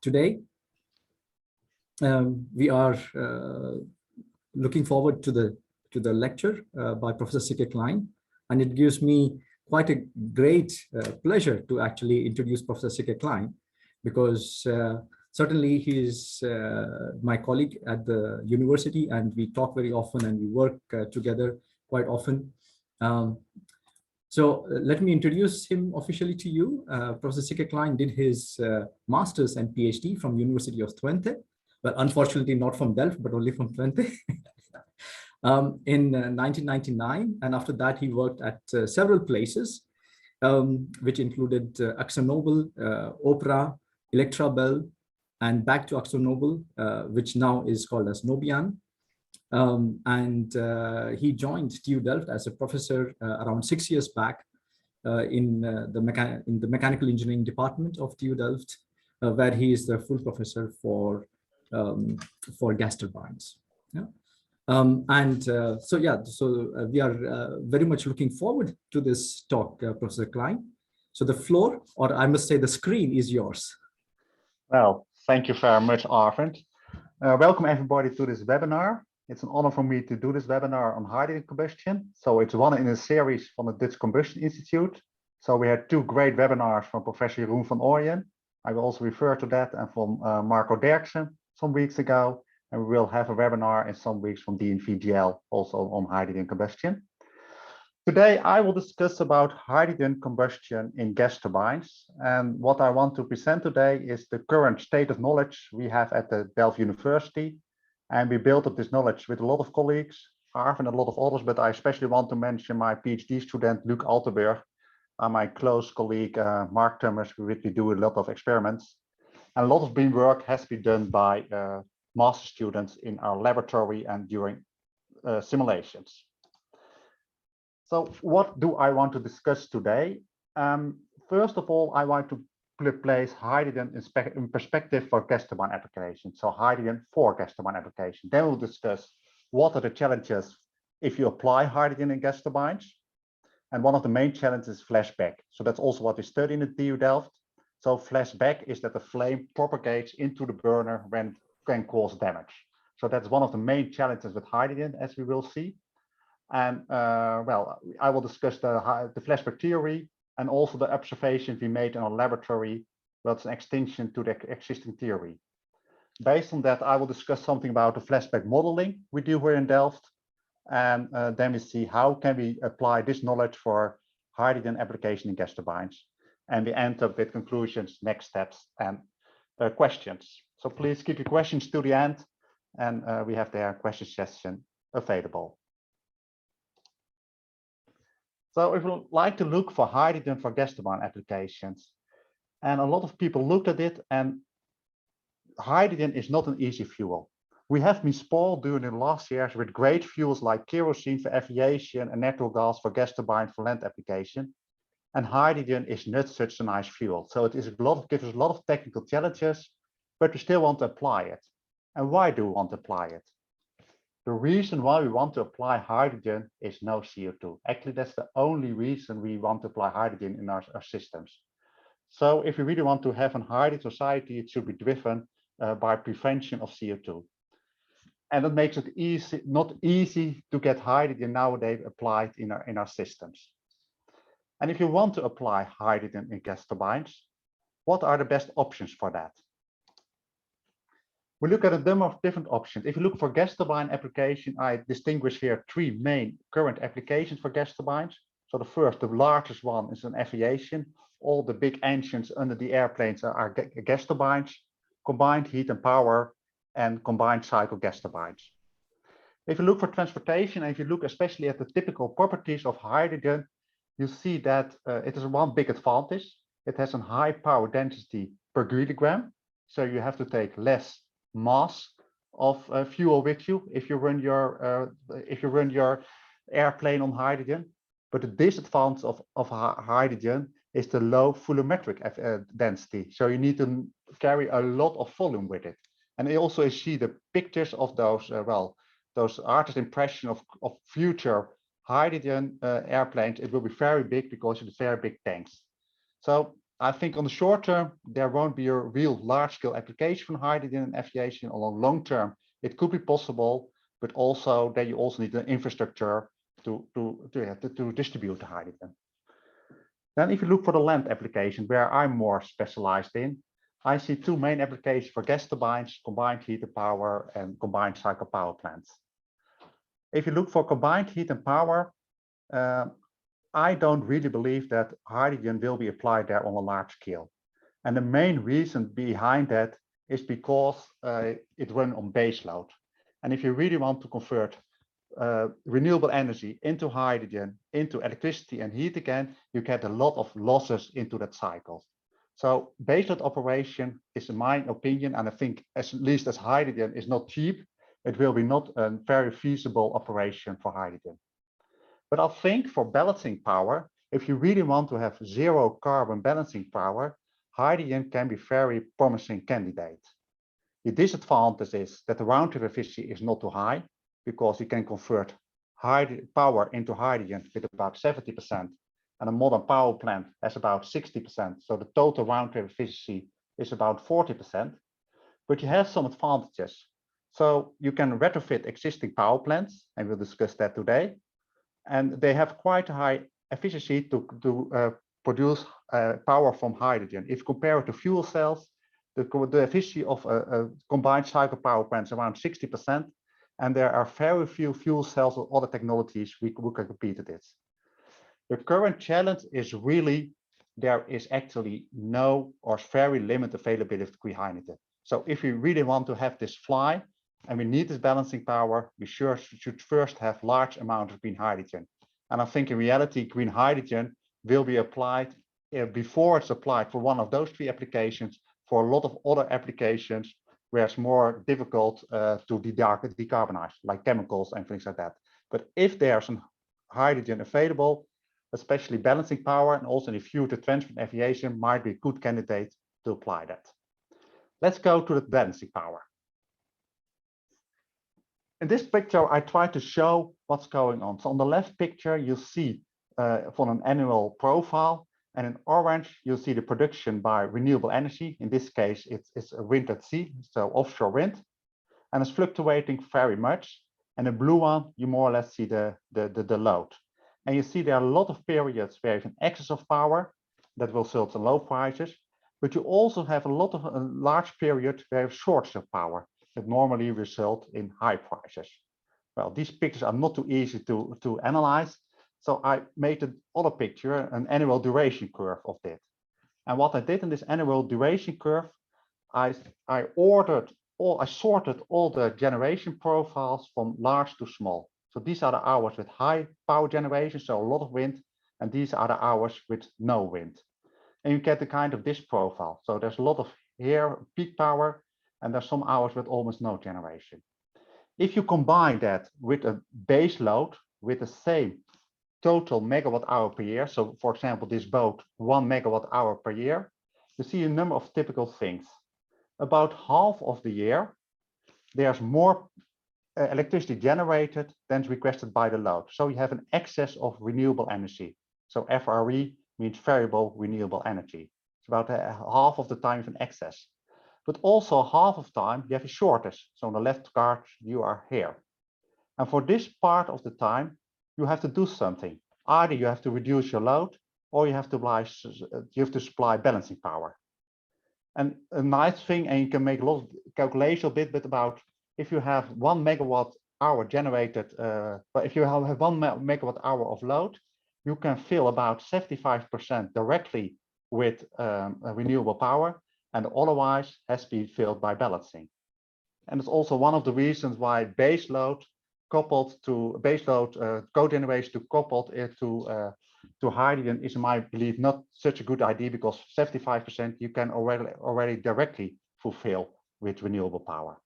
today. We are looking forward to the lecture by Professor Sikke Klein, and it gives me quite a great pleasure to actually introduce Professor Sikke Klein, because certainly he is my colleague at the university, and we talk very often and we work together quite often. So let me introduce him officially to you. Professor Sikke Klein did his master's and PhD from University of Twente. Well, unfortunately not from Delft, but only from Twente. In 1999, and after that he worked at several places, which included AkzoNobel, Opera, Electrabel, and back to AkzoNobel, which now is called as Nobian. He joined TU Delft as a professor around 6 years back in the mechanical engineering department of TU Delft, where he is the full professor for gas turbines. Yeah. We are very much looking forward to this talk, Professor Klein. So the floor, or I must say the screen, is yours. Well, thank you very much, Arvind. Welcome everybody to this webinar. It's an honor for me to do this webinar on hydrogen combustion. So it's one in a series from the Dutch Combustion Institute. So we had two great webinars from Professor Jeroen van Ooyen. I will also refer to that, and from Marco Derksen some weeks ago. And we will have a webinar in some weeks from DNVGL, also on hydrogen combustion. Today, I will discuss about hydrogen combustion in gas turbines. And what I want to present today is the current state of knowledge we have at the Delft University. And we built up this knowledge with a lot of colleagues, Arvind and a lot of others, but I especially want to mention my PhD student, Luc Altenburg, and my close colleague, Mark Tummers, with which we do a lot of experiments. And a lot of beam work has been done by master students in our laboratory and during simulations. So what do I want to discuss today? First of all, I want to place hydrogen in perspective for gas turbine application. So hydrogen for gas turbine application. Then we'll discuss what are the challenges if you apply hydrogen in gas turbines. And one of the main challenges is flashback. So that's also what we study in the TU Delft. So flashback is that the flame propagates into the burner when it can cause damage. So that's one of the main challenges with hydrogen, as we will see. And well, I will discuss the flashback theory and also the observations we made in our laboratory. That's an extension to the existing theory. Based on that, I will discuss something about the flashback modeling we do here in Delft. And then we see how can we apply this knowledge for hydrogen application in gas turbines. And we end up with conclusions, next steps, and questions. So please keep your questions to the end, and we have their question session available. So if you like to look for hydrogen for gas turbine applications, and a lot of people looked at it, and hydrogen is not an easy fuel. We have been spoiled during the last years with great fuels like kerosene for aviation and natural gas for gas turbine for land application. And hydrogen is not such a nice fuel. So it is gives us a lot of technical challenges, but we still want to apply it. And why do we want to apply it? The reason why we want to apply hydrogen is no CO2. Actually, that's the only reason we want to apply hydrogen in our systems. So if we really want to have a hydrogen society, it should be driven by prevention of CO2. And that makes it not easy to get hydrogen nowadays applied in our systems. And if you want to apply hydrogen in gas turbines, what are the best options for that? We look at a number of different options. If you look for gas turbine application, I distinguish here three main current applications for gas turbines. So the first, the largest one, is an aviation. All the big engines under the airplanes are gas turbines, combined heat and power, and combined cycle gas turbines. If you look for transportation, and if you look especially at the typical properties of hydrogen, you see that it is one big advantage. It has a high power density per kilogram. So you have to take less mass of fuel with you if you run your airplane on hydrogen. But the disadvantage of hydrogen is the low volumetric density. So you need to carry a lot of volume with it. And you also see the pictures of those, those artist impression of future hydrogen airplanes. It will be very big because it's very big tanks. So I think on the short term, there won't be a real large-scale application for hydrogen in aviation. On the long term, it could be possible, but also that you also need an infrastructure to distribute the hydrogen. Then if you look for the land application, where I'm more specialized in, I see two main applications for gas turbines, combined heat and power, and combined cycle power plants. If you look for combined heat and power, I don't really believe that hydrogen will be applied there on a large scale. And the main reason behind that is because it runs on base load. And if you really want to convert renewable energy into hydrogen, into electricity and heat again, you get a lot of losses into that cycle. So baseload operation is, in my opinion, and I think at least as hydrogen is not cheap, it will be not a very feasible operation for hydrogen. But I think for balancing power, if you really want to have zero carbon balancing power, hydrogen can be a very promising candidate. The disadvantage is that the round trip efficiency is not too high, because you can convert power into hydrogen with about 70%, and a modern power plant has about 60%. So the total round trip efficiency is about 40%, but you have some advantages. So you can retrofit existing power plants, and we'll discuss that today. And they have quite a high efficiency to produce power from hydrogen. If you compare it to fuel cells, the efficiency of a combined cycle power plant is around 60%, and there are very few fuel cells or other technologies we can compete with this. The current challenge is really there is actually no or very limited availability of green hydrogen. So if we really want to have this fly, and we need this balancing power, we should first have large amount of green hydrogen. And I think in reality, green hydrogen will be applied before it's applied for one of those three applications, for a lot of other applications where it's more difficult to decarbonize, like chemicals and things like that. But if there's some hydrogen available, especially balancing power, and also in the future transport aviation might be a good candidate to apply that. Let's go to the balancing power. In this picture, I try to show what's going on. So on the left picture, you see from an annual profile, and in orange, you'll see the production by renewable energy. In this case, it's a wind at sea, so offshore wind, and it's fluctuating very much. And in blue one, you more or less see the load. And you see there are a lot of periods where you have an excess of power that will result in low prices, but you also have a large period where you have shortage of power that normally result in high prices. Well, these pictures are not too easy to analyze. So I made another picture, an annual duration curve of that. And what I did in this annual duration curve, I sorted all the generation profiles from large to small. So these are the hours with high power generation, so a lot of wind, and these are the hours with no wind. And you get the kind of this profile. So there's a lot of here peak power, and there's some hours with almost no generation. If you combine that with a base load with the same total megawatt hour per year, so for example, this boat 1 megawatt hour per year, you see a number of typical things. About half of the year, there's more electricity generated than is requested by the load. So you have an excess of renewable energy. So FRE means variable renewable energy. It's about half of the time an excess. But also half of time you have a shortage. So on the left card, you are here. And for this part of the time, you have to do something. Either you have to reduce your load, or you have to supply balancing power. And a nice thing, and you can make a lot of calculation a bit about if you have 1 megawatt hour generated, but if you have 1 megawatt hour of load, you can fill about 75% directly with renewable power, and otherwise has to be filled by balancing. And it's also one of the reasons why baseload co-generation coupled to hydrogen is, in my belief, not such a good idea, because 75% you can already directly fulfill with renewable power.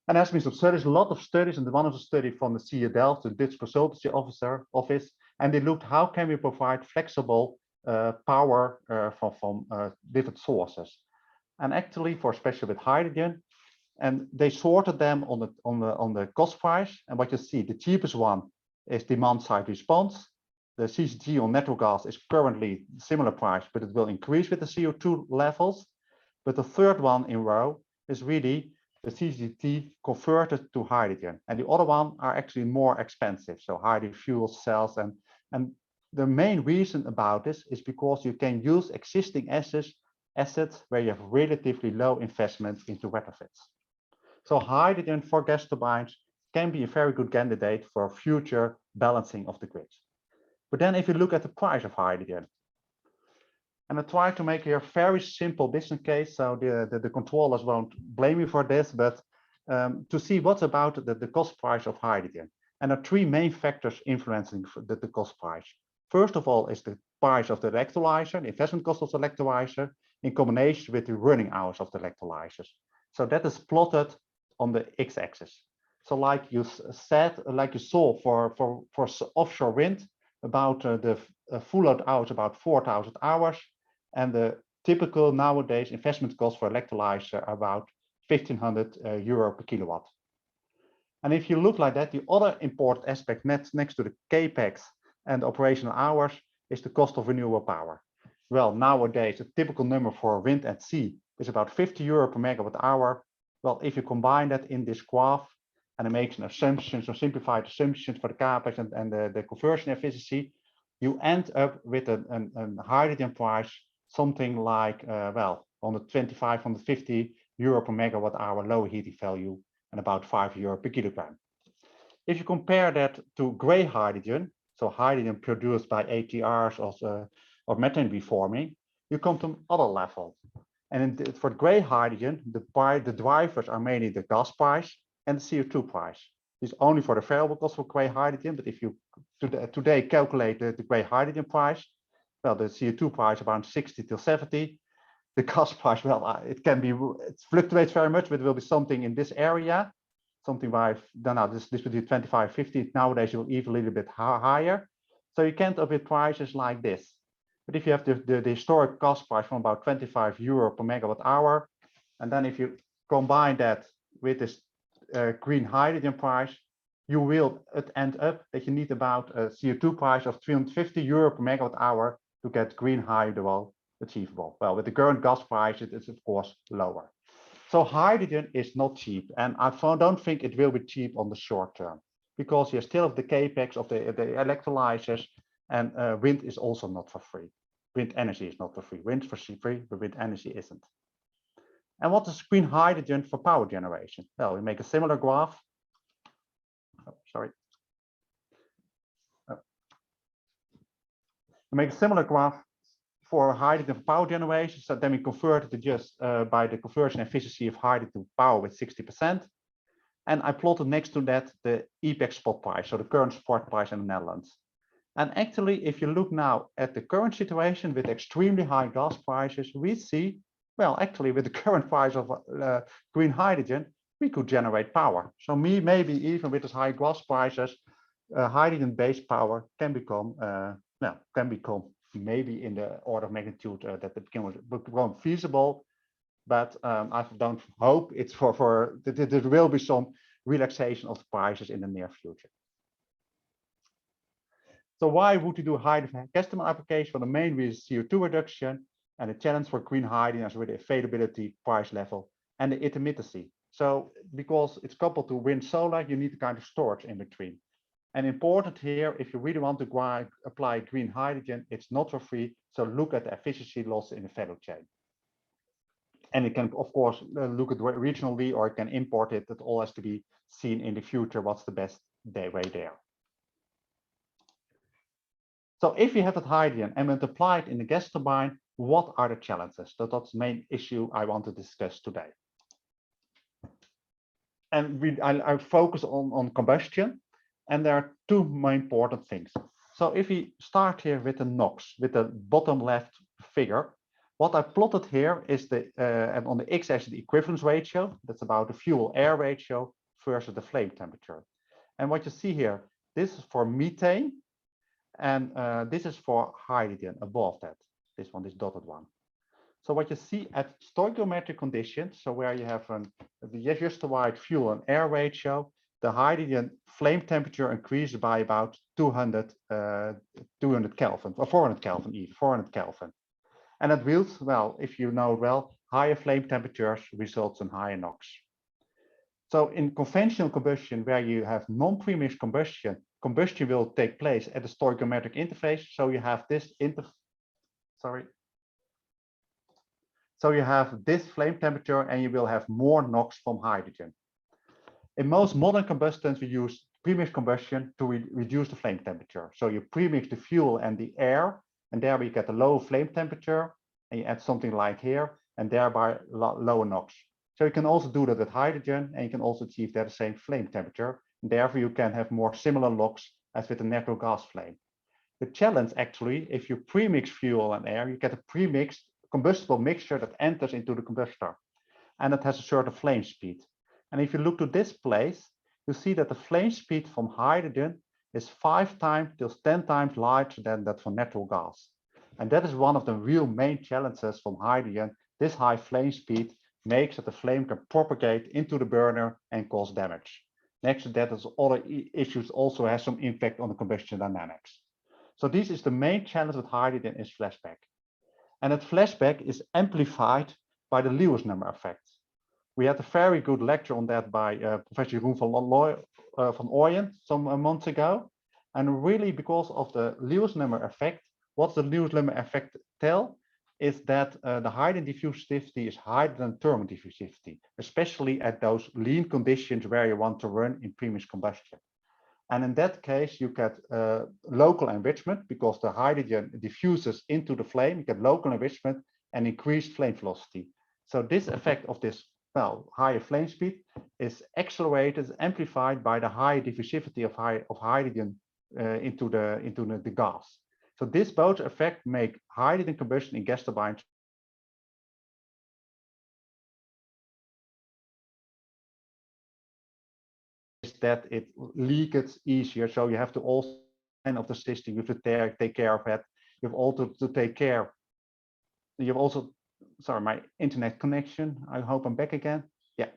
And there's been some studies, a lot of studies, and one of the studies from the CE Delft, the Dutch consultancy office, and they looked how can we provide flexible power from different sources, and actually especially with hydrogen, and they sorted them on the cost price. And what you see, the cheapest one is demand side response, the CCG on natural gas is currently similar price, but it will increase with the CO2 levels. But the third one in row is really the CCGT converted to hydrogen, and the other one are actually more expensive. So hydrogen fuel cells, and the main reason about this is because you can use existing assets where you have relatively low investment into retrofits. So hydrogen for gas turbines can be a very good candidate for future balancing of the grid. But then if you look at the price of hydrogen, and I try to make here a very simple business case, so the controllers won't blame me for this, but to see what's about the cost price of hydrogen. And there are three main factors influencing the cost price. First of all is the price of the electrolyzer, the investment cost of the electrolyzer, in combination with the running hours of the electrolyzers. So that is plotted on the x-axis. So like you said, like you saw for offshore wind, about the full load hours, about 4,000 hours, and the typical nowadays investment cost for electrolyzer about 1,500 euro per kilowatt. And if you look like that, the other important aspect next to the capex and operational hours is the cost of renewable power. Well, nowadays, a typical number for wind at sea is about 50 euro per megawatt hour. Well, if you combine that in this graph and it makes an assumption, some simplified assumptions for the capex and the conversion efficiency, you end up with a hydrogen price something like, well, 125, 150 euro per megawatt hour low heating value and about 5 euro per kilogram. If you compare that to gray hydrogen, so hydrogen produced by ATRs or methane reforming, you come to another level. And for gray hydrogen, the drivers are mainly the gas price and the CO2 price. This is only for the variable cost for gray hydrogen, but if you today calculate the gray hydrogen price, well, the CO2 price around 60 till 70. The gas price, well, it fluctuates very much, but it will be something in this area, something by, this between 25, 50. Nowadays, it will even a little bit higher. So you can end up with prices like this. But if you have the historic gas price from about 25 euro per megawatt hour, and then if you combine that with this green hydrogen price, you will end up that you need about a CO2 price of 350 euro per megawatt hour to get green hydrogen achievable. Well, with the current gas price, it is of course lower. So hydrogen is not cheap, and I don't think it will be cheap on the short term, because you still have the capex of the electrolyzers, and wind is also not for free. Wind energy is not for free. Wind for free, but wind energy isn't. And what is green hydrogen for power generation? Well, we make a similar graph. Oh, sorry. We make a similar graph for hydrogen for power generation. So then we convert it just by the conversion efficiency of hydrogen to power with 60%. And I plotted next to that the EPEX spot price, so the current spot price in the Netherlands. And actually, if you look now at the current situation with extremely high gas prices, we see, well, actually with the current price of green hydrogen, we could generate power. So maybe even with these high gas prices, hydrogen-based power can become, maybe in the order of magnitude that it become feasible. But I don't hope it's there will be some relaxation of prices in the near future. So why would you do hydrogen customer application? For the main reason, CO2 reduction, and the challenge for green hydrogen is with the availability, price level, and the intermittency. So because it's coupled to wind solar, you need a kind of storage in between. And important here, if you really want to apply green hydrogen, it's not for free. So look at the efficiency loss in the value chain. And it can, of course, look at regionally, or it can import it. It all has to be seen in the future. What's the best way there? So if you have that hydrogen and multiply it in the gas turbine, what are the challenges? So that's the main issue I want to discuss today. And I focus on combustion, and there are two main important things. So if we start here with the NOx, with the bottom left figure, what I plotted here is and on the x-axis the equivalence ratio. That's about the fuel-air ratio versus the flame temperature. And what you see here, this is for methane, and this is for hydrogen above that. This one, this dotted one. So what you see at stoichiometric conditions, so where you have the justified fuel and air ratio, the hydrogen flame temperature increases by about 200 Kelvin, or 400 Kelvin even, 400 Kelvin. And it will, well, if you know it well, higher flame temperatures results in higher NOx. So in conventional combustion, where you have non-premixed combustion, combustion will take place at the stoichiometric interface. So you have this So you have this flame temperature and you will have more NOx from hydrogen. In most modern combustants, we use premixed combustion to reduce the flame temperature. So you premix the fuel and the air, and there we get a low flame temperature, and you add something like here, and thereby lower NOx. So you can also do that with hydrogen, and you can also achieve that same flame temperature. And therefore, you can have more similar NOx as with a natural gas flame. The challenge actually, if you premix fuel and air, you get a premixed combustible mixture that enters into the combustor, and it has a certain flame speed. And if you look to this place, you see that the flame speed from hydrogen is 5 times till 10 times larger than that for natural gas. And that is one of the real main challenges from hydrogen. This high flame speed makes that the flame can propagate into the burner and cause damage. Next to that, other issues also has some impact on the combustion dynamics. So this is the main challenge with hydrogen is flashback. And that flashback is amplified by the Lewis number effect. We had a very good lecture on that by Professor Jeroen van Ooyen some months ago. And really because of the Lewis number effect, what the Lewis number effect tell is that the hydrogen diffusivity is higher than thermal diffusivity, especially at those lean conditions where you want to run in premixed combustion. And in that case, you get local enrichment because the hydrogen diffuses into the flame, you get local enrichment and increased flame velocity. So this effect of this, well, higher flame speed is accelerated, amplified by the high diffusivity of hydrogen into the gas. So this both effect make hydrogen combustion in gas turbines that it leaks easier. So you have to also of the system, you have to take care of it. You have also to take care. You have also, sorry, my internet connection. I hope I'm back again. Yeah.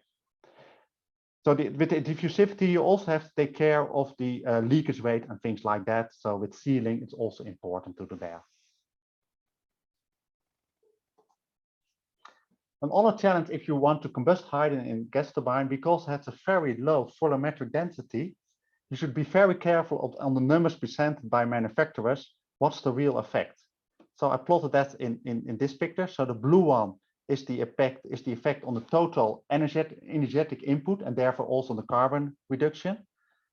So with the diffusivity, you also have to take care of the leakage rate and things like that. So with sealing, it's also important to do that. Another challenge if you want to combust hydrogen in gas turbine, because it has a very low volumetric density, you should be very careful on the numbers presented by manufacturers. What's the real effect? So I plotted that in this picture. So the blue one is the effect on the total energetic input and therefore also the carbon reduction.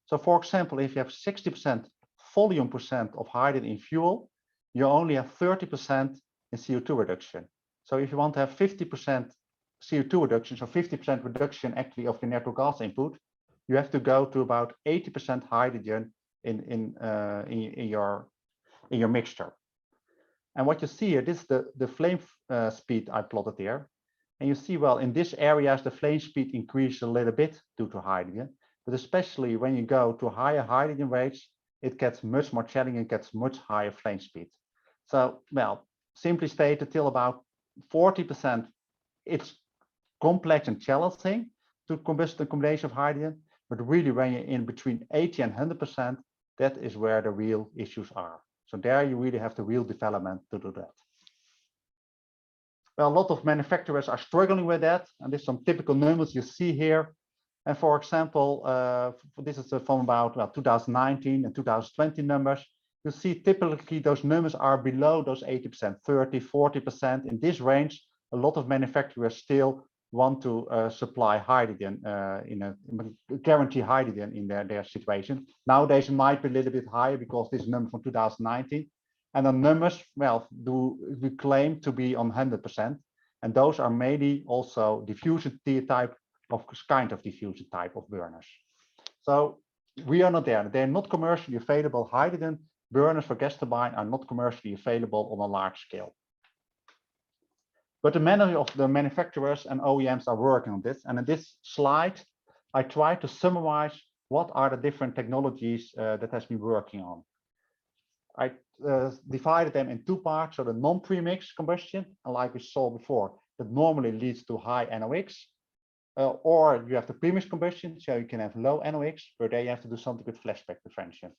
So for example, if you have 60% volume percent of hydrogen in fuel, you only have 30% in CO2 reduction. So if you want to have 50% CO2 reduction, so 50% reduction actually of the natural gas input, you have to go to about 80% hydrogen in your mixture. And what you see here, this is the flame speed I plotted here. And you see, well, in this areas, the flame speed increases a little bit due to hydrogen, but especially when you go to higher hydrogen rates, it gets much more challenging, it gets much higher flame speed. So, well, simply stated, till about 40%, it's complex and challenging to combust the combination of hydrogen, but really when you're in between 80 and 100%, that is where the real issues are. So there you really have the real development to do that. Well, a lot of manufacturers are struggling with that, and there's some typical numbers you see here. And for example, this is from about 2019 and 2020 numbers. You see typically those numbers are below those 80%, 30, 40%. In this range, a lot of manufacturers still want to supply hydrogen, guarantee hydrogen in their situation. Nowadays, it might be a little bit higher because this number from 2019. And the numbers, well, we claim to be on 100%. And those are mainly also diffusion type of kind of diffusion type of burners. So we are not there. They're not commercially available. Hydrogen burners for gas turbine are not commercially available on a large scale. But the many of the manufacturers and OEMs are working on this. And in this slide, I try to summarize what are the different technologies that has been working on. I divided them in two parts. So the non-premix combustion, and like we saw before, that normally leads to high NOx. or you have the premix combustion, so you can have low NOx, where there you have to do something with flashback prevention.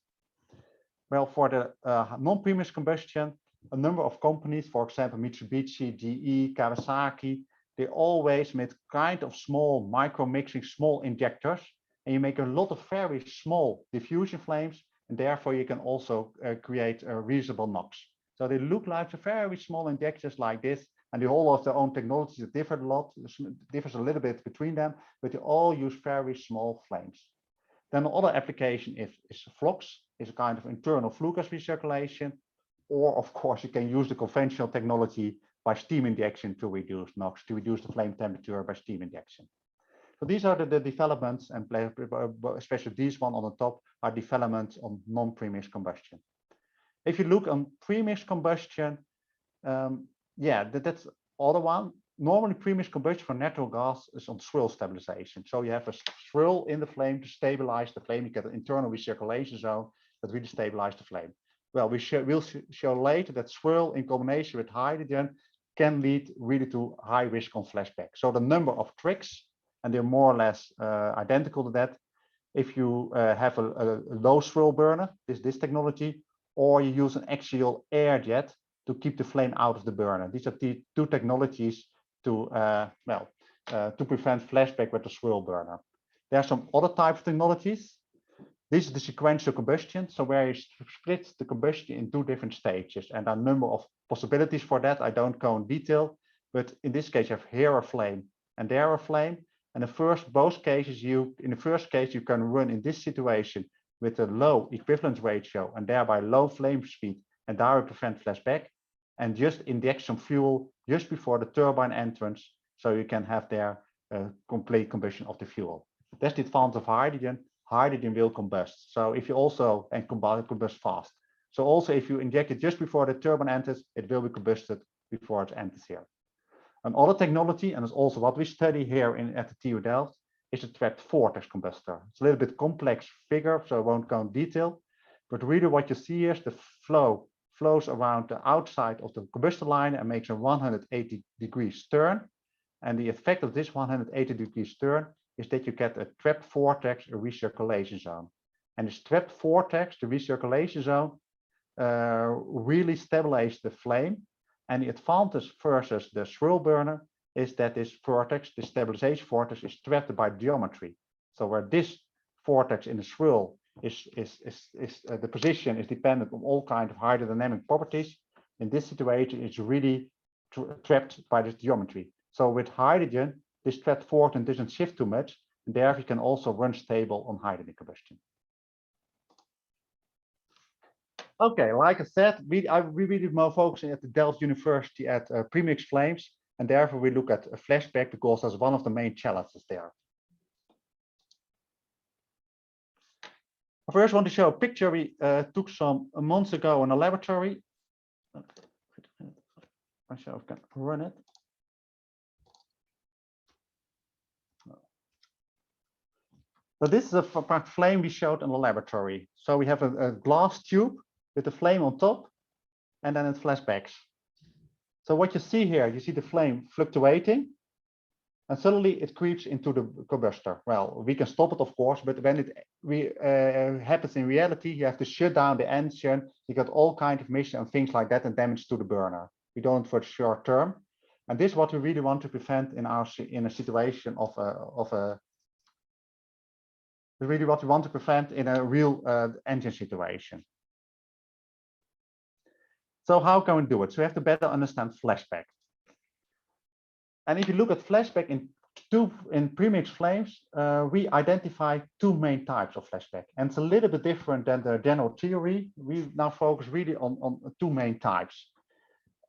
Well, for the non-premix combustion, a number of companies, for example, Mitsubishi, GE, Kawasaki, they always make kind of small micro mixing, small injectors, and you make a lot of very small diffusion flames, and therefore you can also create a reasonable NOx. So they look like very small injectors like this, and they all have their own technologies that differ a lot, differs a little bit between them, but they all use very small flames. Then another application is flux, is a kind of internal flue gas recirculation, or of course you can use the conventional technology by steam injection to reduce NOx, to reduce the flame temperature by steam injection. So these are the developments, and especially these one on the top are developments on non-premix combustion. If you look on premix combustion, that's other one. Normally premix combustion for natural gas is on swirl stabilization. So you have a swirl in the flame to stabilize the flame. You get an internal recirculation zone that really stabilize the flame. Well, we'll show later that swirl in combination with hydrogen can lead really to high risk on flashback. So the number of tricks, and they're more or less identical to that. If you have a low swirl burner, this technology, or you use an axial air jet to keep the flame out of the burner. These are the two technologies to prevent flashback with the swirl burner. There are some other types of technologies. This is the sequential combustion, so where you split the combustion in two different stages, and a number of possibilities for that. I don't go in detail, but in this case you have here a flame and there a flame, and in both cases in the first case you can run in this situation with a low equivalence ratio and thereby low flame speed and thereby prevent flashback, and just inject some fuel just before the turbine entrance, so you can have their complete combustion of the fuel. That's the advantage of hydrogen. Hydrogen will combust. So if you also combust fast. So also if you inject it just before the turbine enters, it will be combusted before it enters here. Another technology, and it's also what we study here at the TU Delft, is a trapped vortex combustor. It's a little bit complex figure, so I won't go in detail. But really what you see is the flow flows around the outside of the combustor line and makes a 180 degrees turn. And the effect of this 180 degrees turn is that you get a trapped vortex, a recirculation zone. And this trapped vortex, the recirculation zone, really stabilizes the flame. And the advantage versus the swirl burner is that this vortex, the stabilization vortex, is trapped by geometry. So where this vortex in the swirl the position is dependent on all kinds of hydrodynamic properties. In this situation, it's really trapped by this geometry. So with hydrogen, this trapped vortex doesn't shift too much, and therefore you can also run stable on hydrogen combustion. Okay, like I said, we really more focusing at the Delft University at premix flames, and therefore we look at a flashback because that's one of the main challenges there. I first want to show a picture we took some months ago in a laboratory. I can run it. So this is a flame we showed in the laboratory. So we have a glass tube with the flame on top, and then it flashbacks. So what you see here, you see the flame fluctuating, and suddenly it creeps into the combustor. Well, we can stop it, of course, but when it happens in reality, you have to shut down the engine. You got all kinds of emission and things like that, and damage to the burner. We don't for the short term, and this is what we really want to prevent in a situation really what we want to prevent in a real engine situation. So how can we do it? So we have to better understand flashback. And if you look at flashback in premix flames, we identify two main types of flashback. And it's a little bit different than the general theory. We now focus really on two main types.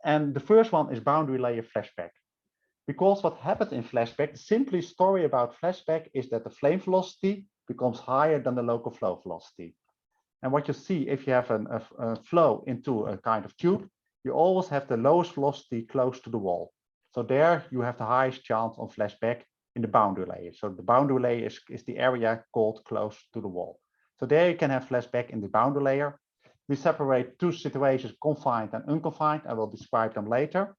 And the first one is boundary layer flashback. Because what happens in flashback, the simple story about flashback is that the flame velocity becomes higher than the local flow velocity. And what you see, if you have a flow into a kind of tube, you always have the lowest velocity close to the wall. So there you have the highest chance on flashback in the boundary layer. So the boundary layer is the area called close to the wall. So there you can have flashback in the boundary layer. We separate two situations, confined and unconfined. I will describe them later.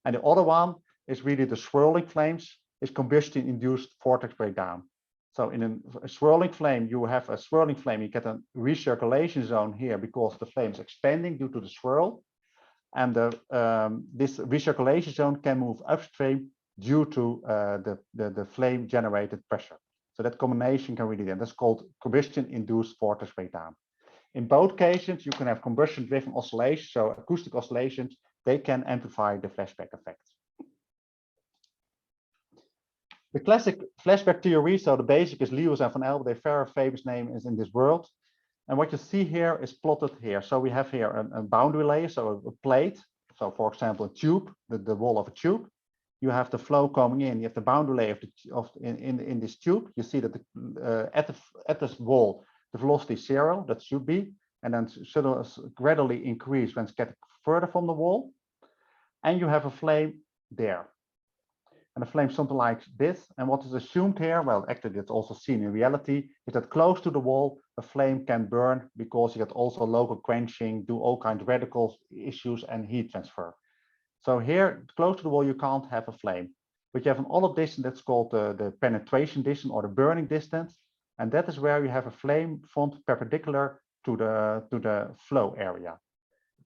And the other one is really the swirling flames. is combustion-induced vortex breakdown. So in a swirling flame, you have a swirling flame, you get a recirculation zone here because the flame is expanding due to the swirl. And this recirculation zone can move upstream due to the flame generated pressure. So that combination can really, and that's called combustion-induced vortex breakdown. In both cases, you can have combustion-driven oscillations, so acoustic oscillations, they can amplify the flashback effect. The classic flashback theory, so the basic is Lewis and van Elbe, they're very famous names in this world. And what you see here is plotted here. So we have here a boundary layer, so a plate. So for example, a tube, the wall of a tube. You have the flow coming in. You have the boundary layer in this tube. You see that at this wall, the velocity is 0. That should be, and then should gradually increase when it's getting further from the wall. And you have a flame there. And the flame something like this. And what is assumed here, well, actually it's also seen in reality, is that close to the wall, a flame can burn because you get also local quenching, do all kinds of radical issues and heat transfer. So here, close to the wall, you can't have a flame. But you have an other distance that's called the penetration distance or the burning distance. And that is where you have a flame front perpendicular to the flow area.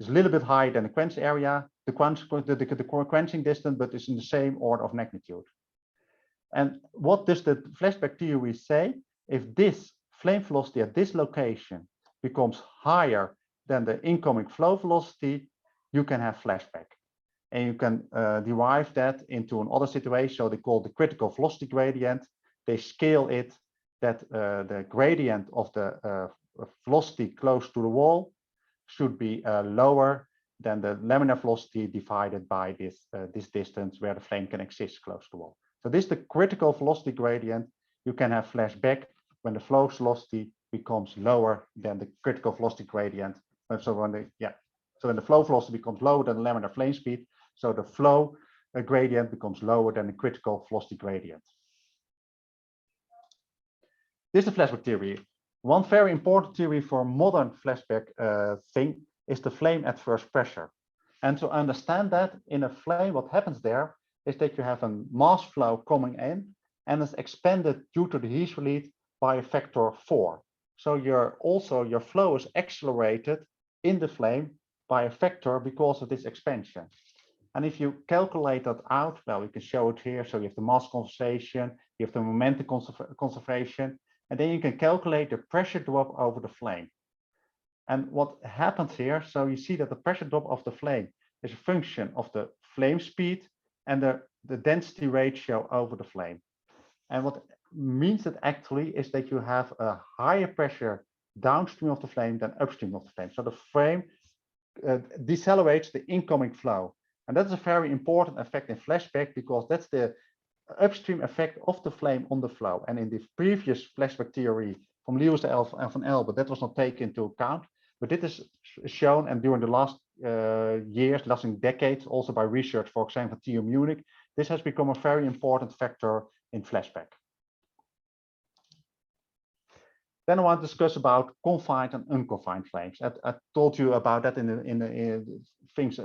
It's a little bit higher than the quench area, the quenching distance, but it's in the same order of magnitude. And what does the flashback theory say? If this flame velocity at this location becomes higher than the incoming flow velocity, you can have flashback. And you can derive that into another situation, so they call the critical velocity gradient. They scale it that the gradient of the velocity close to the wall should be lower than the laminar velocity divided by this distance where the flame can exist close to the wall. So this is the critical velocity gradient. You can have flashback when the flow velocity becomes lower than the critical velocity gradient. So when the flow velocity becomes lower than the laminar flame speed, so the flow gradient becomes lower than the critical velocity gradient. This is the flashback theory. One very important theory for modern flashback thing is the flame at first pressure. And to understand that in a flame, what happens there is that you have a mass flow coming in and it's expanded due to the heat release by a factor 4. So your flow is accelerated in the flame by a factor because of this expansion. And if you calculate that out, well, we can show it here. So you have the mass conservation, you have the momentum conservation, and then you can calculate the pressure drop over the flame. And what happens here, so you see that the pressure drop of the flame is a function of the flame speed and the density ratio over the flame. And what means that actually is that you have a higher pressure downstream of the flame than upstream of the flame. So the flame decelerates the incoming flow. And that's a very important effect in flashback because that's the upstream effect of the flame on the flow. And in the previous flashback theory from Lewis and van Elbe, that was not taken into account. But it is shown, and during the last years, lasting decades, also by research, for example, TU Munich, this has become a very important factor in flashback. Then I want to discuss about confined and unconfined flames. I told you about that in the things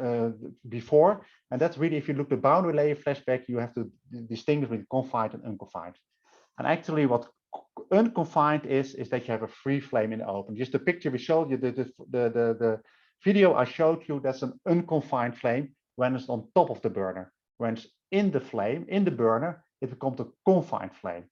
before, and that's really, if you look at the boundary layer flashback, you have to distinguish between confined and unconfined. And actually, what unconfined is that you have a free flame in the open. Just the picture we showed you, the video I showed you, that's an unconfined flame when it's on top of the burner. When it's in the flame, in the burner, it becomes a confined flame.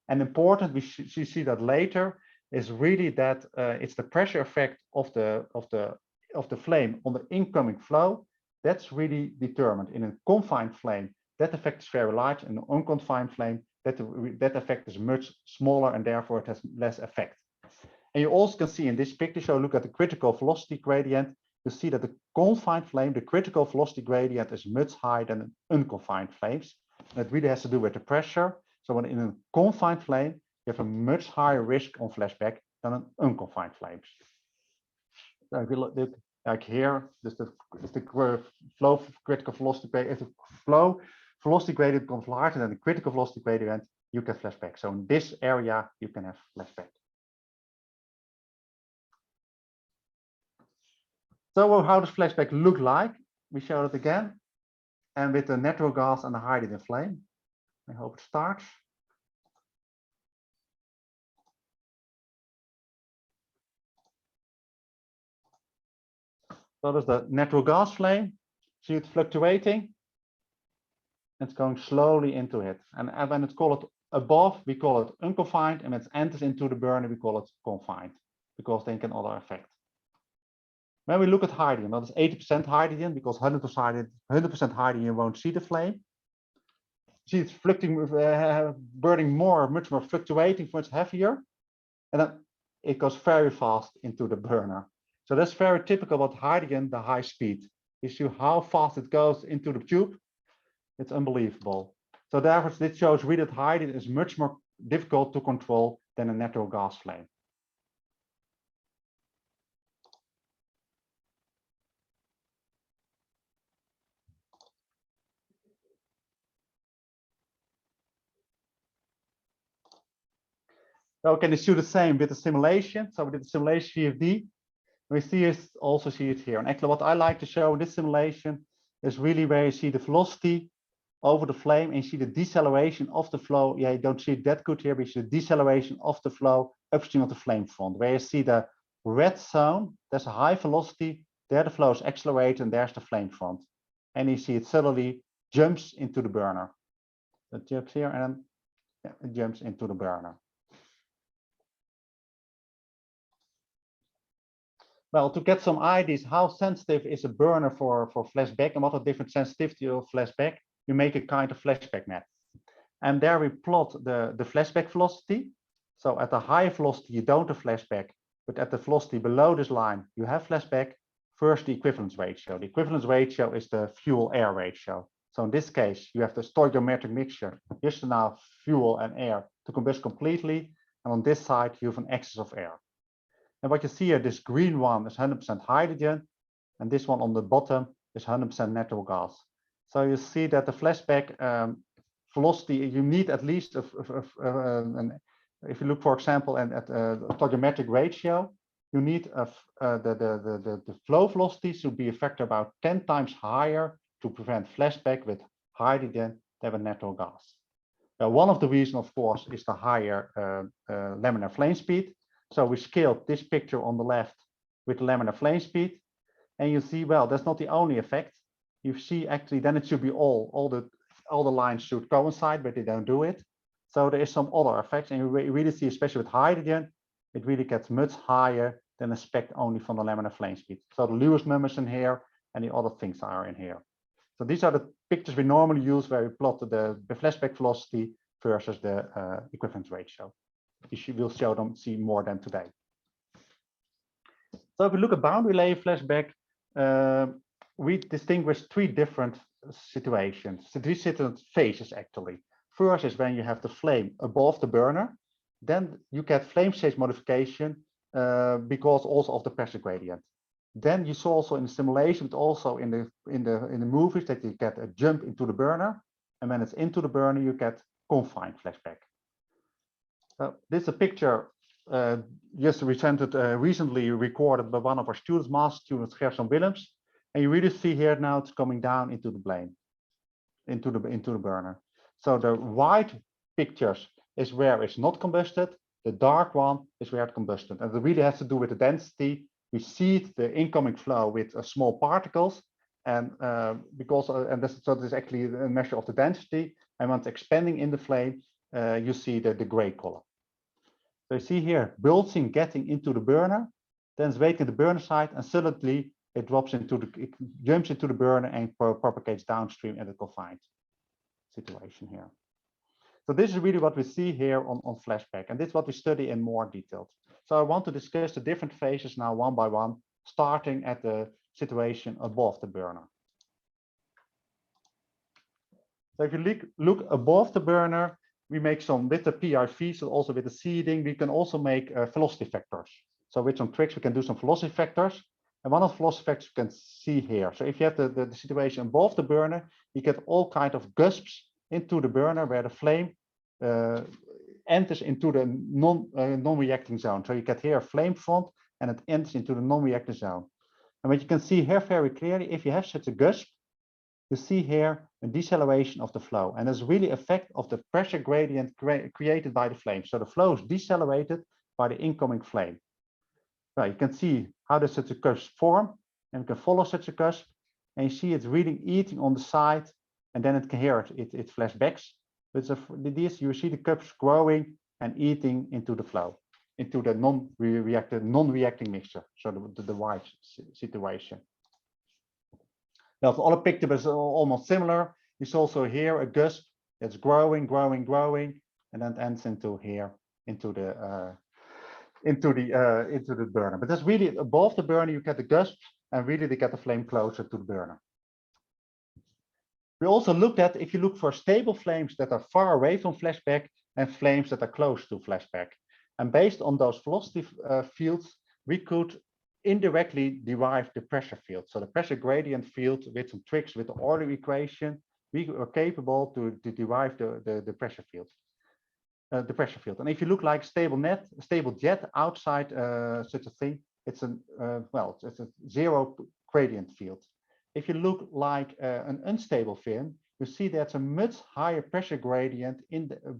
And important, we see that later, is really that it's the pressure effect of the flame on the incoming flow that's really determined. In a confined flame, that effect is very large. In an unconfined flame, that effect is much smaller and therefore it has less effect. And you also can see in this picture, so look at the critical velocity gradient, you see that the confined flame, the critical velocity gradient is much higher than unconfined flames. That really has to do with the pressure. So when in a confined flame, you have a much higher risk on flashback than an unconfined flames. So if you look like here, this is the flow critical velocity gradient. If the flow velocity gradient becomes larger than the critical velocity gradient, you get flashback. So in this area, you can have flashback. So how does flashback look like? We showed it again, and with the natural gas and the hydrogen flame. I hope it starts. So there's the natural gas flame. See it fluctuating. It's going slowly into it. And when it's called above, we call it unconfined. And when it enters into the burner, we call it confined, because they can other effect. When we look at hydrogen, that is 80% hydrogen, because 100% hydrogen won't see the flame. See it's burning more, much more fluctuating, much heavier. And then it goes very fast into the burner. So that's very typical about hydrogen, the high speed. You see how fast it goes into the tube. It's unbelievable. So therefore, this shows really that hydrogen is much more difficult to control than a natural gas flame. So can you do the same with the simulation? So we did the simulation VFD. We see it, also see it here. And actually what I like to show in this simulation is really where you see the velocity over the flame and you see the deceleration of the flow. Yeah, you don't see it that good here, but you see the deceleration of the flow upstream of the flame front. Where you see the red zone, there's a high velocity, there the flow is accelerated and there's the flame front. And you see it suddenly jumps into the burner. It jumps here and then yeah, it jumps into the burner. Well, to get some ideas how sensitive is a burner for flashback and what are different sensitivity of flashback, you make a kind of flashback net. And there we plot the flashback velocity. So at the high velocity, you don't have flashback, but at the velocity below this line, you have flashback. First, the equivalence ratio. The equivalence ratio is the fuel-air ratio. So in this case, you have the stoichiometric mixture, just enough fuel and air to combust completely. And on this side, you have an excess of air. And what you see here, this green one is 100% hydrogen, and this one on the bottom is 100% natural gas. So you see that the flashback velocity, you need at least, if you look, for example, at a stoichiometric ratio, you need the flow velocity should be a factor about 10 times higher to prevent flashback with hydrogen than with natural gas. Now, one of the reasons, of course, is the higher laminar flame speed. So we scaled this picture on the left with the laminar flame speed, and you see, well, that's not the only effect. You see, actually, then it should be all the lines should coincide, but they don't do it. So there is some other effects, and you really see, especially with hydrogen, it really gets much higher than a spec only from the laminar flame speed. So the Lewis numbers in here, and the other things are in here. So these are the pictures we normally use where we plot the flashback velocity versus the equivalence ratio. You will show them, see more than today. So if we look at boundary layer flashback, we distinguish three different situations, three different phases actually. First is when you have the flame above the burner, then you get flame stage modification because also of the pressure gradient. Then you saw also in the simulation, but also in the movies that you get a jump into the burner, and when it's into the burner, you get confined flashback. This is a picture just recently recorded by one of our students, master students, Gerson Willems, and you really see here now it's coming down into the flame, into the burner. So the white pictures is where it's not combusted. The dark one is where it combusted, and it really has to do with the density. We see the incoming flow with small particles, and so this is actually a measure of the density. And when it's expanding in the flame, you see the gray color. So you see here, bulging getting into the burner, then it's waiting the burner side, and suddenly it drops it jumps into the burner and propagates downstream in the confined situation here. So this is really what we see here on flashback, and this is what we study in more detail. So I want to discuss the different phases now one by one, starting at the situation above the burner. So if you look above the burner, we make some with the PIV, so also with the seeding, we can also make velocity vectors. So with some tricks, we can do some velocity vectors. And one of the velocity vectors you can see here. So if you have the situation above the burner, you get all kinds of gusps into the burner where the flame enters into the non-reacting zone. So you get here a flame front and it enters into the non-reacting zone. And what you can see here very clearly, if you have such a gusp, you see here a deceleration of the flow. And there's really effect of the pressure gradient created by the flame. So the flow is decelerated by the incoming flame. Well, you can see how does such a cusp form, and you can follow such a cusp, and you see it's really eating on the side, and then it can hear it flashbacks. But this you see the cups growing and eating into the flow, into the non-reacting mixture, so the white situation. Now, the other picture is almost similar. It's also here a gusp that's growing, and then ends into here, into the burner. But that's really above the burner, you get the gusp, and really they get the flame closer to the burner. We also looked at if you look for stable flames that are far away from flashback and flames that are close to flashback. And based on those velocity fields, we could indirectly derive the pressure field. So the pressure gradient field with some tricks with the Euler equation, we were capable to derive the pressure field. And if you look like stable jet outside such a thing, it's it's a zero gradient field. If you look like an unstable film, you see that's a much higher pressure gradient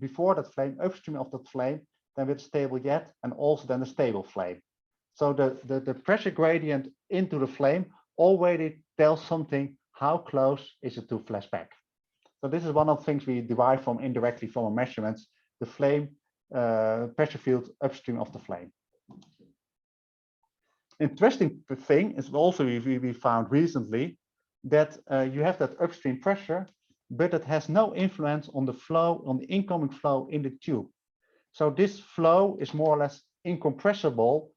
before that flame, upstream of that flame, than with stable jet, and also than the stable flame. So the pressure gradient into the flame already tells something how close is it to flashback. So this is one of the things we derive from indirectly from our measurements, the flame pressure field upstream of the flame. Interesting thing is also we found recently that you have that upstream pressure, but it has no influence on the flow, on the incoming flow in the tube. So this flow is more or less incompressible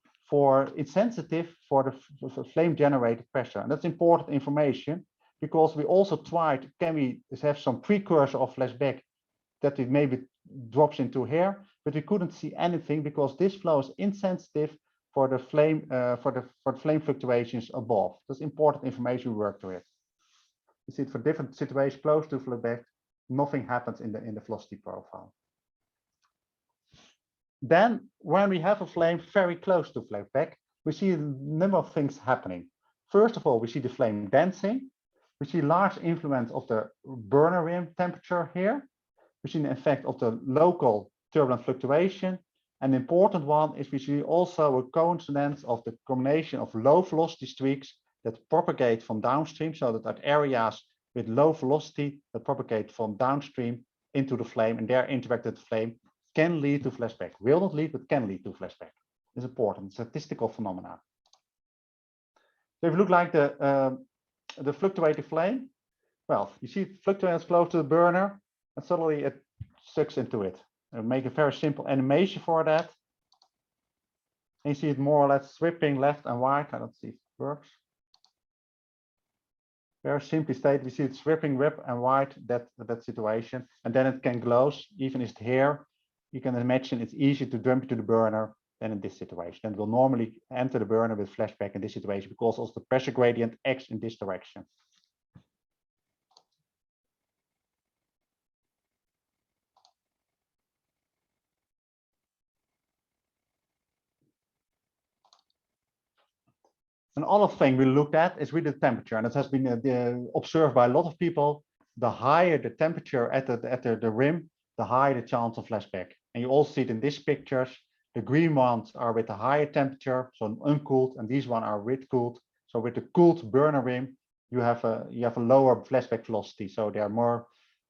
it's sensitive for the flame generated pressure. And that's important information because we also tried, can we have some precursor of flashback that it maybe drops into here, but we couldn't see anything because this flow is insensitive for the flame flame fluctuations above. That's important information we worked with. You see it for different situations close to flashback, nothing happens in the velocity profile. Then when we have a flame very close to flashback, we see a number of things happening. First of all, we see the flame dancing. We see large influence of the burner rim temperature here. We see the effect of the local turbulent fluctuation. An important one is we see also a coincidence of the combination of low velocity streaks that propagate from downstream, so that at areas with low velocity that propagate from downstream into the flame, and there interact with the flame can lead to flashback. Will not lead, but can lead to flashback. It's important statistical phenomena. So if you look like the fluctuating flame, well, you see it fluctuates close to the burner, and suddenly it sucks into it. I'll make a very simple animation for that. And you see it more or less sweeping left and right. I don't see if it works. Very simply stated, we see it sweeping left and right, that situation, and then it can close, even if it's here. You can imagine it's easier to dump into the burner than in this situation. And it will normally enter the burner with flashback in this situation because also the pressure gradient acts in this direction. Another thing we looked at is really the temperature, and it has been observed by a lot of people. The higher the temperature at the rim, the higher the chance of flashback. And you all see it in these pictures. The green ones are with a higher temperature, so uncooled, and these ones are with cooled. So with the cooled burner rim, you have a lower flashback velocity, so they are more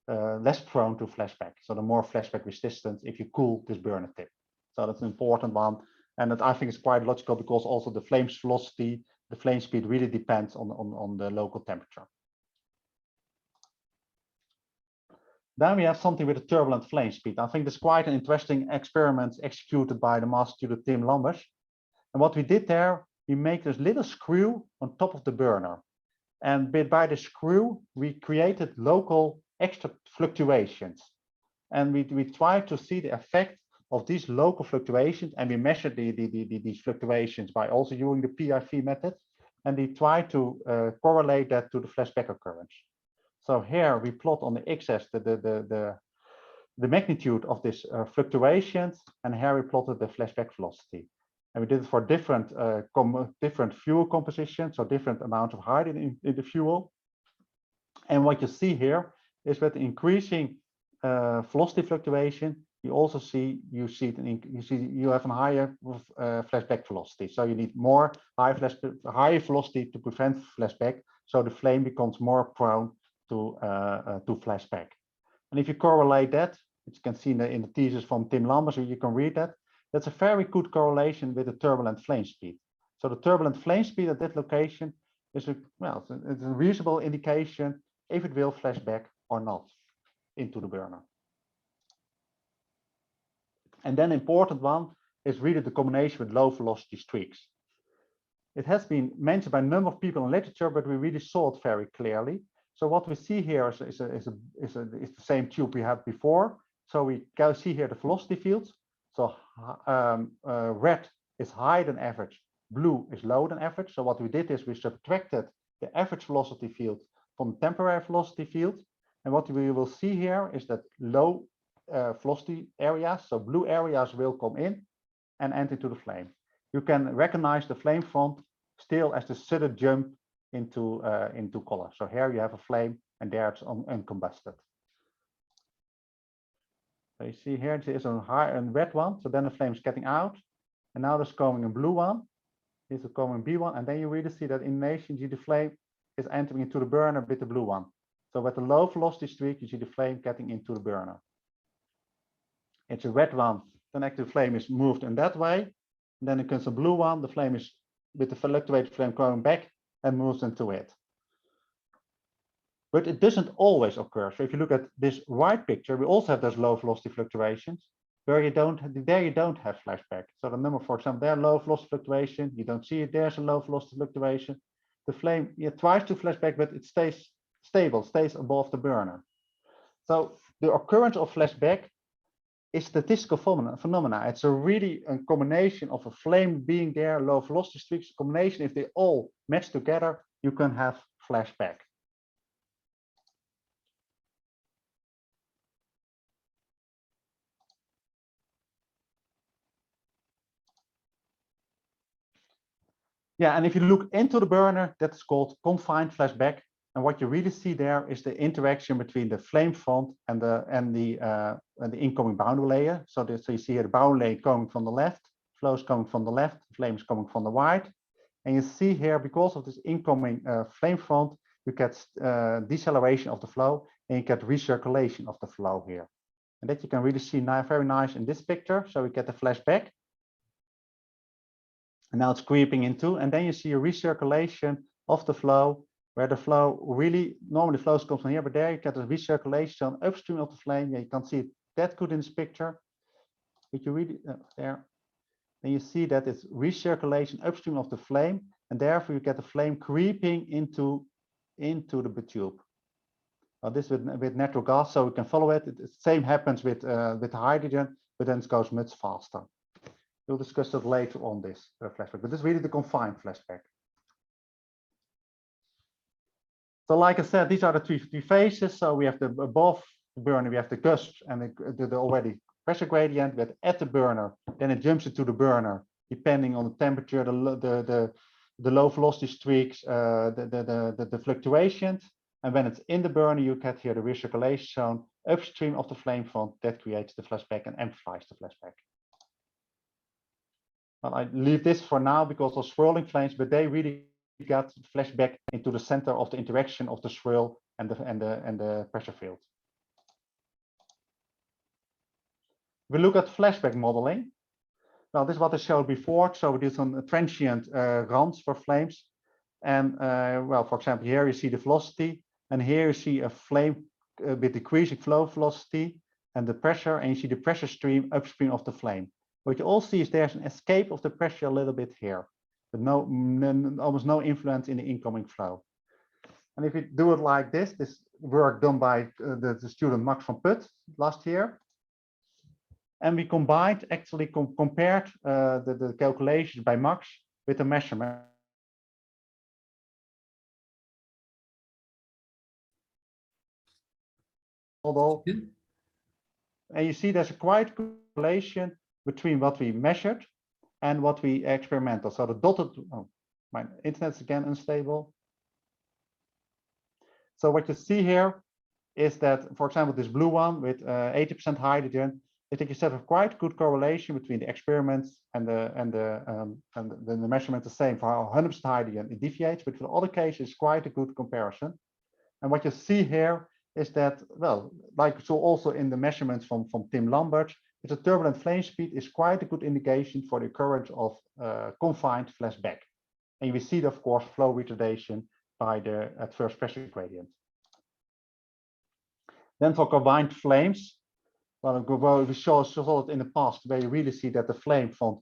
less prone to flashback. So the more flashback resistance if you cool this burner tip. So that's an important one, and that I think is quite logical because also the flame's velocity, the flame speed really depends on the local temperature. Then we have something with a turbulent flame speed. I think there's quite an interesting experiment executed by the master student Tim Lambers. And what we did there, we make this little screw on top of the burner. And by the screw, we created local extra fluctuations. And we tried to see the effect of these local fluctuations, and we measured these fluctuations by also using the PIV method. And we tried to correlate that to the flashback occurrence. So here we plot on the x-axis the magnitude of these fluctuations, and here we plotted the flashback velocity. And we did it for different fuel compositions, so different amounts of hydrogen in the fuel. And what you see here is with increasing velocity fluctuation, you also see you have a higher flashback velocity. So you need more higher velocity to prevent flashback. So the flame becomes more prone to flashback. And if you correlate that, which you can see in the thesis from Tim Lambers, you can read that. That's a very good correlation with the turbulent flame speed. So the turbulent flame speed at that location is it's a reasonable indication if it will flash back or not into the burner. And then important one is really the combination with low velocity streaks. It has been mentioned by a number of people in literature, but we really saw it very clearly. So what we see here is the same tube we had before. So we can see here the velocity fields. So red is higher than average, blue is lower than average. So what we did is we subtracted the average velocity field from the temporary velocity field. And what we will see here is that low velocity areas, so blue areas, will come in and enter into the flame. You can recognize the flame front still as the sudden jump into color. So here you have a flame and there it's uncombusted. So you see here there is a high and red one, so then the flame is getting out, and now there's coming a blue one, this is coming B one, and then you really see that in nation the flame is entering into the burner with the blue one. So with the low velocity streak, you see the flame getting into the burner. It's a red one, then actually the flame is moved in that way. And then it comes a blue one, the flame is with the fluctuated flame going back and moves into it. But it doesn't always occur. So if you look at this right picture, we also have those low velocity fluctuations where you don't have flashback. So the number, for example, there low velocity fluctuation, you don't see it, there's a low velocity fluctuation. The flame tries to flashback, but it stays stable, stays above the burner. So the occurrence of flashback is statistical phenomena. It's really a combination of a flame being there, low velocity streaks, combination. If they all match together, you can have flashback. Yeah, and if you look into the burner, that's called confined flashback. And what you really see there is the interaction between the flame front and the incoming boundary layer. So you see here the boundary layer coming from the left, flows coming from the left, flames coming from the right. And you see here, because of this incoming flame front, you get deceleration of the flow and you get recirculation of the flow here. And that you can really see now very nice in this picture. So we get the flashback. And now it's creeping into, and then you see a recirculation of the flow, where the flow really normally flows comes from here, but there you get a recirculation upstream of the flame. Yeah, you can't see it that good in this picture, but you really there, and you see that it's recirculation upstream of the flame, and therefore you get the flame creeping into the tube. This with natural gas, so we can follow it. The same happens with hydrogen, but then it goes much faster. We'll discuss that later on this flashback, but this is really the confined flashback. So like I said, these are the three phases. So we have the above the burner, we have the gusps and the already pressure gradient. But at the burner, then it jumps into the burner, depending on the temperature, the low velocity streaks, the fluctuations. And when it's in the burner, you get here the recirculation zone upstream of the flame front that creates the flashback and amplifies the flashback. Well, I leave this for now because of swirling flames, but they really got flashback into the center of the interaction of the swirl and the pressure field. We look at flashback modeling. Well, this is what I showed before. So we did some transient runs for flames. And well, for example, here you see the velocity, and here you see a flame with decreasing flow velocity and the pressure, and you see the pressure stream upstream of the flame. What you all see is there's an escape of the pressure a little bit here, but almost no influence in the incoming flow. And if you do it like this work done by the student Max van Put last year, and we combined, actually compared the calculations by Max with the measurement. Model. And you see there's a quite correlation between what we measured and what we experimented. So the dotted, oh, my internet's again unstable. So what you see here is that, for example, this blue one with 80% hydrogen, I think you set a quite good correlation between the experiments and the measurement the same for how 100% hydrogen it deviates, but for the other cases, quite a good comparison. And what you see here is that, well, like so also in the measurements from Tim Lambert, the turbulent flame speed is quite a good indication for the occurrence of confined flashback. And we see, of course, flow retardation by the adverse pressure gradient. Then for combined flames, well, we saw it in the past where you really see that the flame front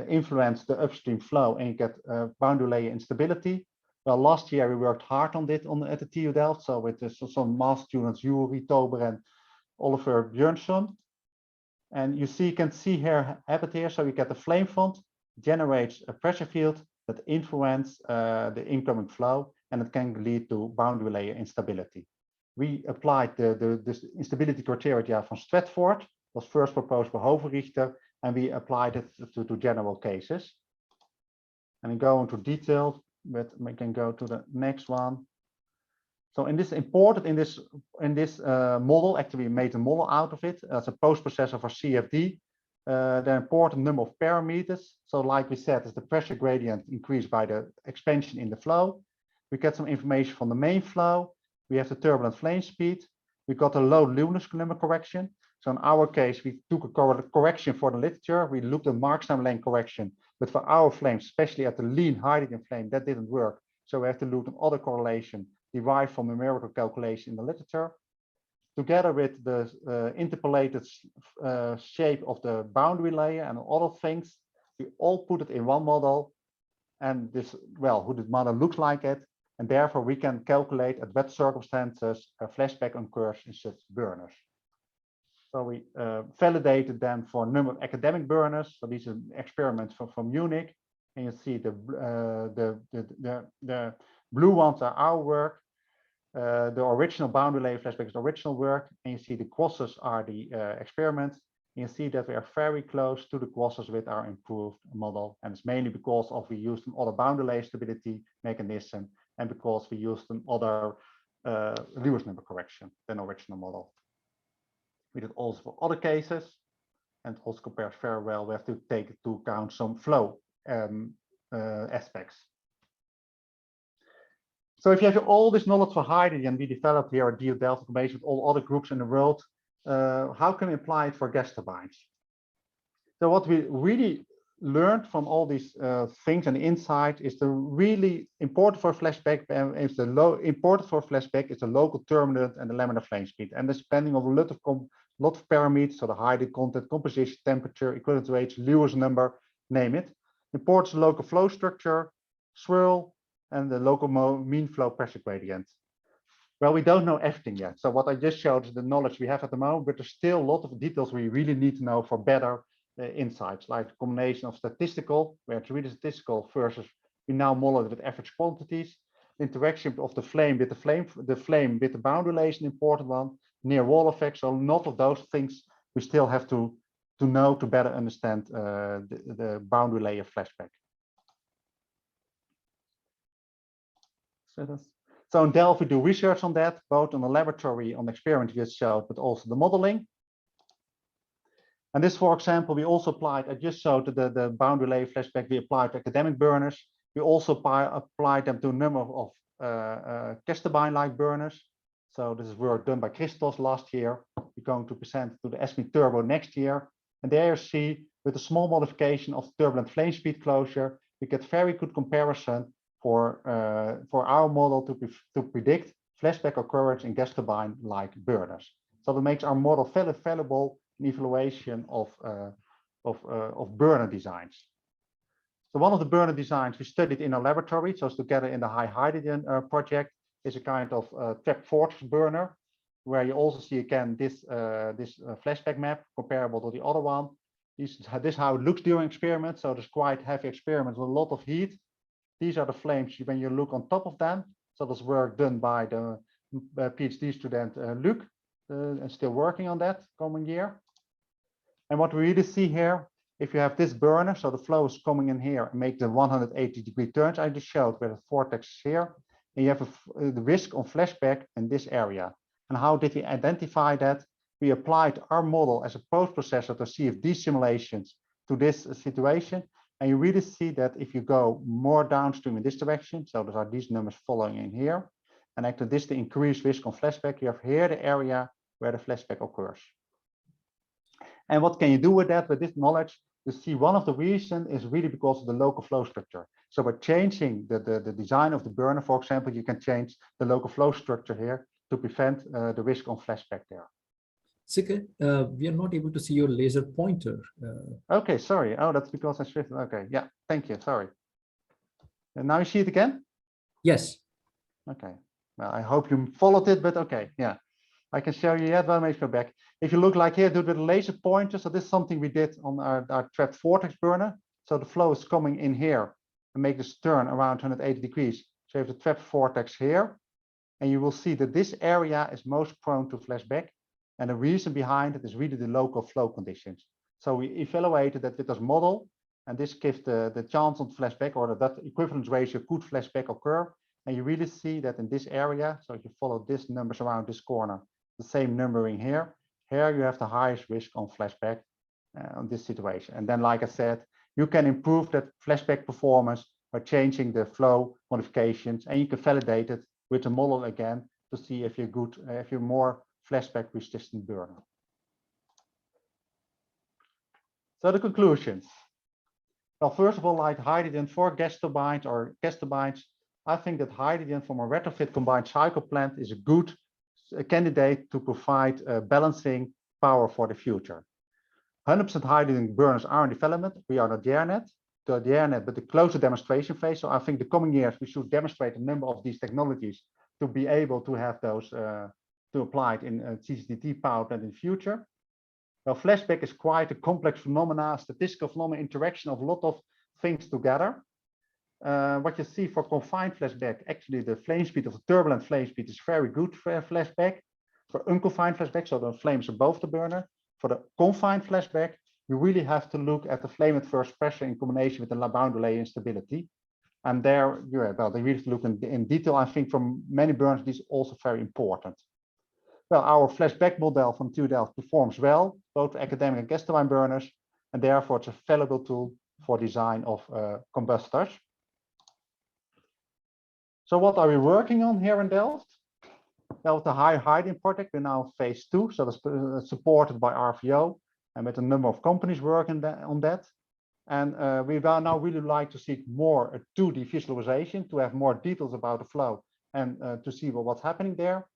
influence the upstream flow and you get boundary layer instability. Well, last year we worked hard on it at the TU Delft, so with some master students, Yuri, Tober, and Oliver Björnsson. And you can see here, so you get the flame front generates a pressure field that influence the incoming flow, and it can lead to boundary layer instability. We applied this instability criteria from Stratford, was first proposed by Hovenrichter, and we applied it to general cases. And we go into detail, but we can go to the next one. So in this model, actually we made a model out of it as a post-processor for CFD. There are important number of parameters. So like we said, is the pressure gradient increased by the expansion in the flow. We get some information from the main flow. We have the turbulent flame speed. We got a low luminous number correction. So in our case, we took a correction for the literature. We looked at Mark's-time length correction, but for our flames, especially at the lean hydrogen flame, that didn't work. So we have to look at other correlation derived from numerical calculation in the literature. Together with the interpolated shape of the boundary layer and other things, we all put it in one model. And this, well, who the model looks like it. And therefore we can calculate at what circumstances a flashback occurs in such burners. So we validated them for a number of academic burners. So these are experiments from Munich. And you see the blue ones are our work. The original boundary layer flashback is the original work. And you see the crosses are the experiments. And you see that we are very close to the crosses with our improved model. And it's mainly because of we used another boundary layer stability mechanism and because we used another Lewis number correction than original model. We did also for other cases and also compares very well. We have to take into account some flow aspects. So if you have all this knowledge for hydrogen we developed here at TU Delft in combination with all other groups in the world, how can we apply it for gas turbines? So what we really learned from all these things and insights is the really important for flashback is the important for flashback is the local turbulent and the laminar flame speed, and depending on a lot of parameters, so the hydrogen content, composition, temperature, equivalent to H, Lewis number, name it. Important the local flow structure, swirl, and the local mean flow pressure gradient. Well, we don't know everything yet. So what I just showed is the knowledge we have at the moment, but there's still a lot of details we really need to know for better insights, like the combination of statistical, where it's really statistical versus we now model it with average quantities, interaction of the flame with the boundary layer is an important one, near wall effect. So a lot of those things we still have to know to better understand the boundary layer flashback. So in Delft we do research on that, both on the laboratory, on the experiment we just showed, but also the modeling. And this, for example, we also applied, I just showed the boundary layer flashback, we applied to academic burners. We also applied them to a number of gas turbine-like burners. So this is work done by Christos last year. We're going to present to the ESME Turbo next year. And there you see, with a small modification of turbulent flame speed closure, we get very good comparison for our model to predict flashback occurrence in gas turbine-like burners. So that makes our model very valuable in evaluation of burner designs. So one of the burner designs we studied in a laboratory, so it's together in the high hydrogen project, is a kind of trap force burner, where you also see again this flashback map comparable to the other one. This is how it looks during experiments. So there's quite heavy experiments with a lot of heat. These are the flames when you look on top of them. So this work done by the PhD student Luc, and still working on that coming year. And what we really see here, if you have this burner, so the flow is coming in here and make the 180-degree turns I just showed where the vortex is here, and you have the risk on flashback in this area. And how did we identify that? We applied our model as a post-processor to see if these simulations to this situation. And you really see that if you go more downstream in this direction, so those are these numbers following in here, and actually this the increased risk on flashback, you have here the area where the flashback occurs. And what can you do with that? With this knowledge, you see one of the reasons is really because of the local flow structure. So by changing the design of the burner, for example, you can change the local flow structure here to prevent the risk on flashback there. Sikke, we are not able to see your laser pointer. Okay, sorry. Oh, that's because I shifted. Okay, yeah, thank you. Sorry. And now you see it again? Yes. Okay. Well, I hope you followed it, but okay, yeah. I can show you yet, but maybe go back. If you look like here, do the laser pointer. So this is something we did on our trapped vortex burner. So the flow is coming in here and make this turn around 180 degrees. So you have the trapped vortex here, and you will see that this area is most prone to flashback. And the reason behind it is really the local flow conditions. So we evaluated that with this model, and this gives the chance on flashback, or that equivalence ratio could flashback occur. And you really see that in this area, so if you follow these numbers around this corner, the same numbering here, here you have the highest risk on flashback on this situation. And then, like I said, you can improve that flashback performance by changing the flow modifications, and you can validate it with the model again to see if you're good, if you're more flashback resistant burner. So the conclusions. Well, first of all, like hydrogen for gas turbines or gas turbines, I think that hydrogen from a retrofit combined cycle plant is a good candidate to provide balancing power for the future. 100% hydrogen burners are in development. We are not there yet, but the closer demonstration phase. So I think the coming years we should demonstrate a number of these technologies to be able to have those to apply it in CCGT power plant in the future. Well, flashback is quite a complex phenomena, statistical phenomena, interaction of a lot of things together. What you see for confined flashback, actually the flame speed of the turbulent flame speed is very good for flashback. For unconfined flashback, so the flames above the burner. For the confined flashback, you really have to look at the flame at first pressure in combination with the boundary layer instability. And there, well, they really look in detail. I think from many burners, this is also very important. Well, our flashback model from TU Delft performs well, both for academic and gas turbine burners, and therefore it's a valuable tool for design of combustors. So what are we working on here in Delft? Well, with the high hydrogen project, we're now phase 2, so that's supported by RVO and with a number of companies working on that. And we now really like to see more a 2D visualization to have more details about the flow and to see what's happening there.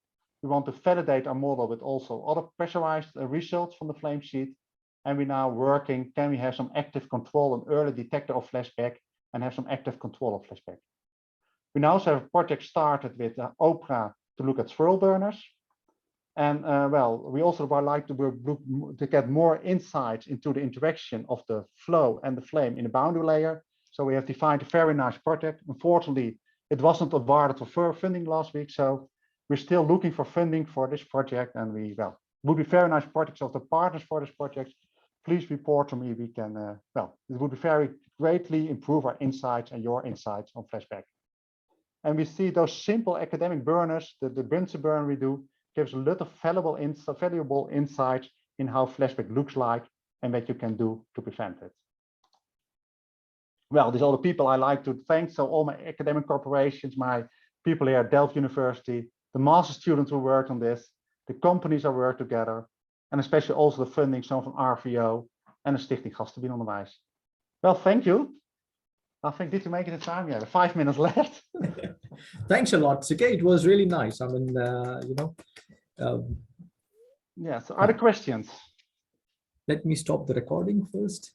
We want to validate our model with also other pressurized results from the flame sheet. And we're now working, can we have some active control and early detector of flashback and have some active control of flashback. We now also have a project started with OPRA to look at swirl burners. And well, we also would like to get more insights into the interaction of the flow and the flame in the boundary layer. So we have defined a very nice project. Unfortunately, it wasn't awarded for funding last week. So we're still looking for funding for this project. And we, well, it would be very nice projects of the partners for this project. Please report to me. We can, well, it would be very greatly improve our insights and your insights on flashback. And we see those simple academic burners, the Bunsen burner we do, gives a lot of valuable insights in how flashback looks like and what you can do to prevent it. Well, these are all the people I like to thank. So all my academic corporations, my people here at Delft University, the master students who worked on this, the companies that work together, and especially also the funding, some from RVO and the Stichting Gastenbienenonderwijs. Well, thank you. I think, did you make it in time? Yeah, 5 minutes left. Thanks a lot, Sikke. It was really nice. I mean, you know. Yeah, so are there questions? Let me stop the recording first.